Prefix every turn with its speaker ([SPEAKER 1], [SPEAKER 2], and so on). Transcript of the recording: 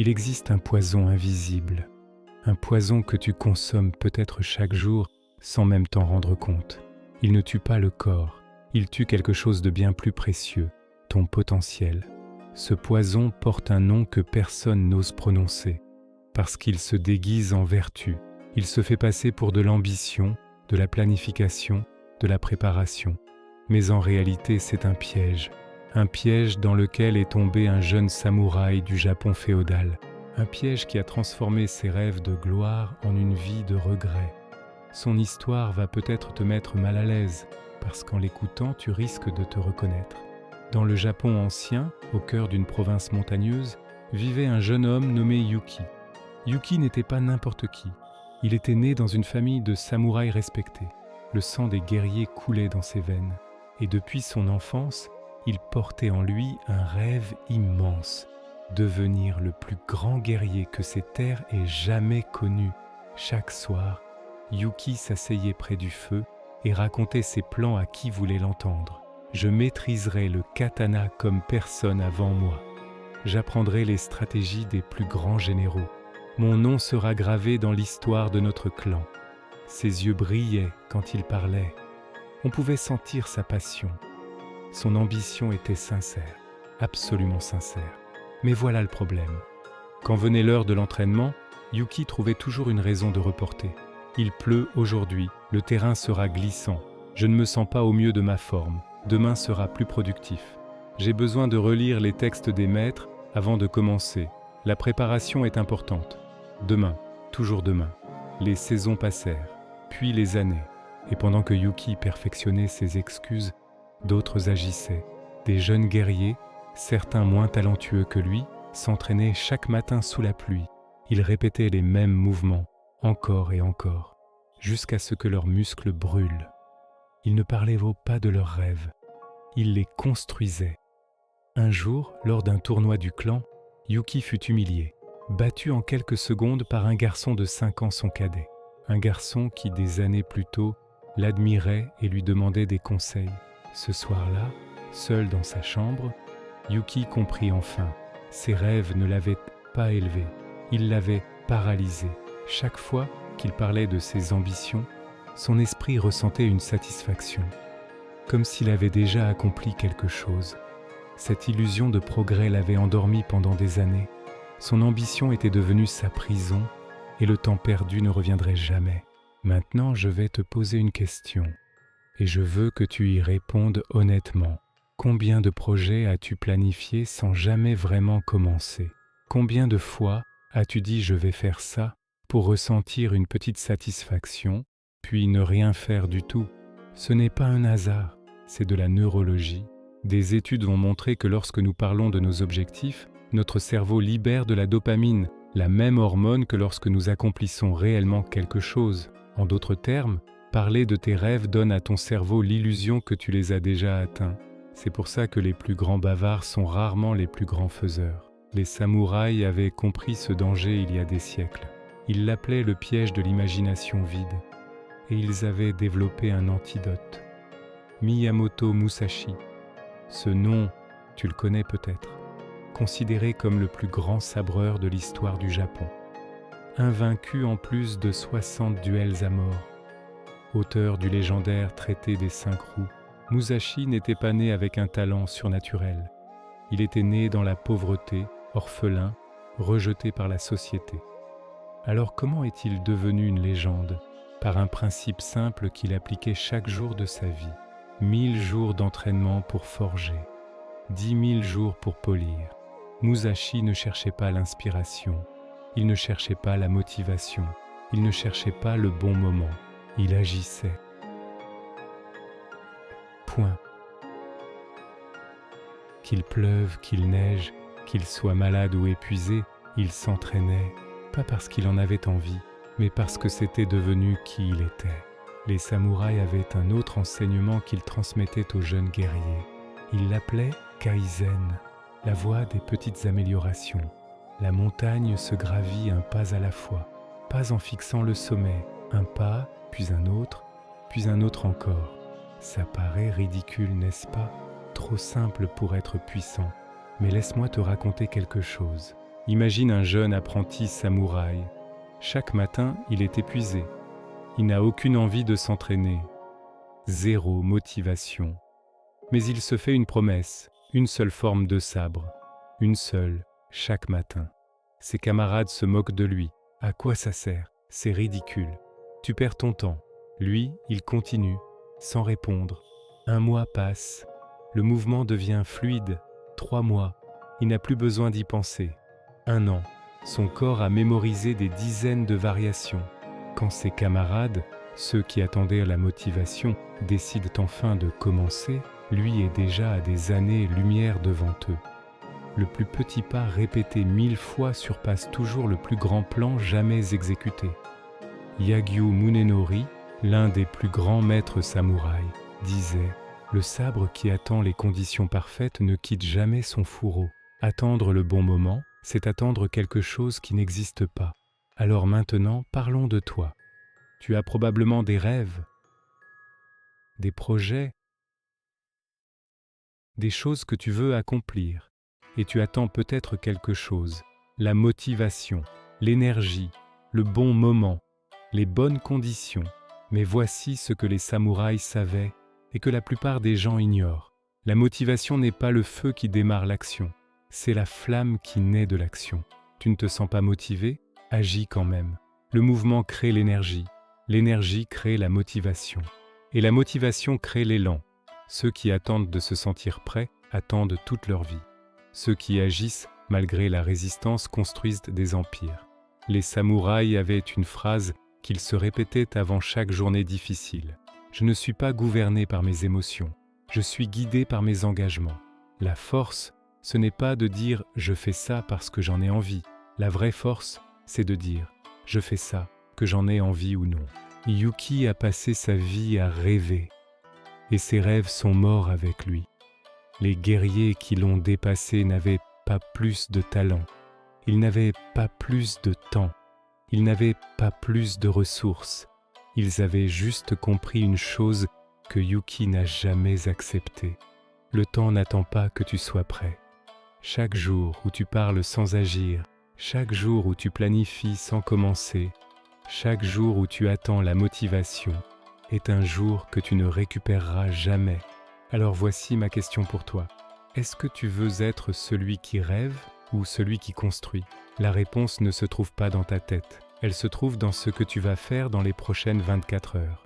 [SPEAKER 1] Il existe un poison invisible, un poison que tu consommes peut-être chaque jour sans même t'en rendre compte. Il ne tue pas le corps, il tue quelque chose de bien plus précieux, ton potentiel. Ce poison porte un nom que personne n'ose prononcer, parce qu'il se déguise en vertu. Il se fait passer pour de l'ambition, de la planification, de la préparation. Mais en réalité, c'est un piège dans lequel est tombé un jeune samouraï du Japon féodal. Un piège qui a transformé ses rêves de gloire en une vie de regret. Son histoire va peut-être te mettre mal à l'aise, parce qu'en l'écoutant, tu risques de te reconnaître. Dans le Japon ancien, au cœur d'une province montagneuse, vivait un jeune homme nommé Yuki. Yuki n'était pas n'importe qui. Il était né dans une famille de samouraïs respectés. Le sang des guerriers coulait dans ses veines. Et depuis son enfance, il portait en lui un rêve immense, devenir le plus grand guerrier que ces terres aient jamais connu. Chaque soir, Yuki s'asseyait près du feu et racontait ses plans à qui voulait l'entendre. Je maîtriserai le katana comme personne avant moi. J'apprendrai les stratégies des plus grands généraux. Mon nom sera gravé dans l'histoire de notre clan. Ses yeux brillaient quand il parlait. On pouvait sentir sa passion. Son ambition était sincère, absolument sincère. Mais voilà le problème. Quand venait l'heure de l'entraînement, Yuki trouvait toujours une raison de reporter. Il pleut aujourd'hui, le terrain sera glissant. Je ne me sens pas au mieux de ma forme. Demain sera plus productif. J'ai besoin de relire les textes des maîtres avant de commencer. La préparation est importante. Demain, toujours demain. Les saisons passèrent, puis les années. Et pendant que Yuki perfectionnait ses excuses, d'autres agissaient. Des jeunes guerriers, certains moins talentueux que lui, s'entraînaient chaque matin sous la pluie. Ils répétaient les mêmes mouvements, encore et encore, jusqu'à ce que leurs muscles brûlent. Ils ne parlaient pas de leurs rêves, ils les construisaient. Un jour, lors d'un tournoi du clan, Yuki fut humilié, battu en quelques secondes par un garçon de 5 ans, son cadet. Un garçon qui, des années plus tôt, l'admirait et lui demandait des conseils. Ce soir-là, seul dans sa chambre, Yuki comprit enfin. Ses rêves ne l'avaient pas élevé, ils l'avaient paralysé. Chaque fois qu'il parlait de ses ambitions, son esprit ressentait une satisfaction, comme s'il avait déjà accompli quelque chose. Cette illusion de progrès l'avait endormi pendant des années. Son ambition était devenue sa prison et le temps perdu ne reviendrait jamais. Maintenant, je vais te poser une question et je veux que tu y répondes honnêtement. Combien de projets as-tu planifiés sans jamais vraiment commencer? Combien de fois as-tu dit « je vais faire ça » pour ressentir une petite satisfaction, puis ne rien faire du tout? Ce n'est pas un hasard, c'est de la neurologie. Des études ont montré que lorsque nous parlons de nos objectifs, notre cerveau libère de la dopamine, la même hormone que lorsque nous accomplissons réellement quelque chose. En d'autres termes, parler de tes rêves donne à ton cerveau l'illusion que tu les as déjà atteints. C'est pour ça que les plus grands bavards sont rarement les plus grands faiseurs. Les samouraïs avaient compris ce danger il y a des siècles. Ils l'appelaient le piège de l'imagination vide. Et ils avaient développé un antidote. Miyamoto Musashi. Ce nom, tu le connais peut-être. Considéré comme le plus grand sabreur de l'histoire du Japon. Invaincu en plus de 60 duels à mort. Auteur du légendaire traité des 5 roues, Musashi n'était pas né avec un talent surnaturel. Il était né dans la pauvreté, orphelin, rejeté par la société. Alors comment est-il devenu une légende? Par un principe simple qu'il appliquait chaque jour de sa vie. 1000 jours d'entraînement pour forger, 10 000 jours pour polir. Musashi ne cherchait pas l'inspiration, il ne cherchait pas la motivation, il ne cherchait pas le bon moment, il agissait. Point. Qu'il pleuve, qu'il neige, qu'il soit malade ou épuisé, il s'entraînait, pas parce qu'il en avait envie, mais parce que c'était devenu qui il était. Les samouraïs avaient un autre enseignement qu'ils transmettaient aux jeunes guerriers. Ils l'appelaient Kaizen, la voie des petites améliorations. La montagne se gravit un pas à la fois, pas en fixant le sommet, un pas, puis un autre encore. Ça paraît ridicule, n'est-ce pas? Trop simple pour être puissant. Mais laisse-moi te raconter quelque chose. Imagine un jeune apprenti samouraï. Chaque matin, il est épuisé. Il n'a aucune envie de s'entraîner. Zéro motivation. Mais il se fait une promesse, une seule forme de sabre. Une seule, chaque matin. Ses camarades se moquent de lui. À quoi ça sert? C'est ridicule. Tu perds ton temps. Lui, il continue, sans répondre. 1 mois passe. Le mouvement devient fluide. 3 mois. Il n'a plus besoin d'y penser. 1 an. Son corps a mémorisé des dizaines de variations. Quand ses camarades, ceux qui attendaient la motivation, décident enfin de commencer, lui est déjà à des années-lumière devant eux. Le plus petit pas répété 1000 fois surpasse toujours le plus grand plan jamais exécuté. Yagyu Munenori, l'un des plus grands maîtres samouraïs, disait « Le sabre qui attend les conditions parfaites ne quitte jamais son fourreau. Attendre le bon moment, c'est attendre quelque chose qui n'existe pas. Alors maintenant, parlons de toi. Tu as probablement des rêves, des projets, des choses que tu veux accomplir. Et tu attends peut-être quelque chose, la motivation, l'énergie, le bon moment, les bonnes conditions. Mais voici ce que les samouraïs savaient et que la plupart des gens ignorent. La motivation n'est pas le feu qui démarre l'action, c'est la flamme qui naît de l'action. Tu ne te sens pas motivé? Agis quand même. Le mouvement crée l'énergie crée la motivation. Et la motivation crée l'élan. Ceux qui attendent de se sentir prêts attendent toute leur vie. Ceux qui agissent, malgré la résistance, construisent des empires. Les samouraïs avaient une phrase qu'ils se répétaient avant chaque journée difficile. « Je ne suis pas gouverné par mes émotions, je suis guidé par mes engagements. » La force, ce n'est pas de dire « je fais ça parce que j'en ai envie ». La vraie force, c'est de dire « je fais ça, que j'en ai envie ou non ». Yuki a passé sa vie à rêver, et ses rêves sont morts avec lui. Les guerriers qui l'ont dépassé n'avaient pas plus de talent, ils n'avaient pas plus de temps, ils n'avaient pas plus de ressources. Ils avaient juste compris une chose que Yuki n'a jamais acceptée. Le temps n'attend pas que tu sois prêt. Chaque jour où tu parles sans agir, chaque jour où tu planifies sans commencer, chaque jour où tu attends la motivation, est un jour que tu ne récupéreras jamais. Alors voici ma question pour toi. Est-ce que tu veux être celui qui rêve ou celui qui construit? La réponse ne se trouve pas dans ta tête. Elle se trouve dans ce que tu vas faire dans les prochaines 24 heures.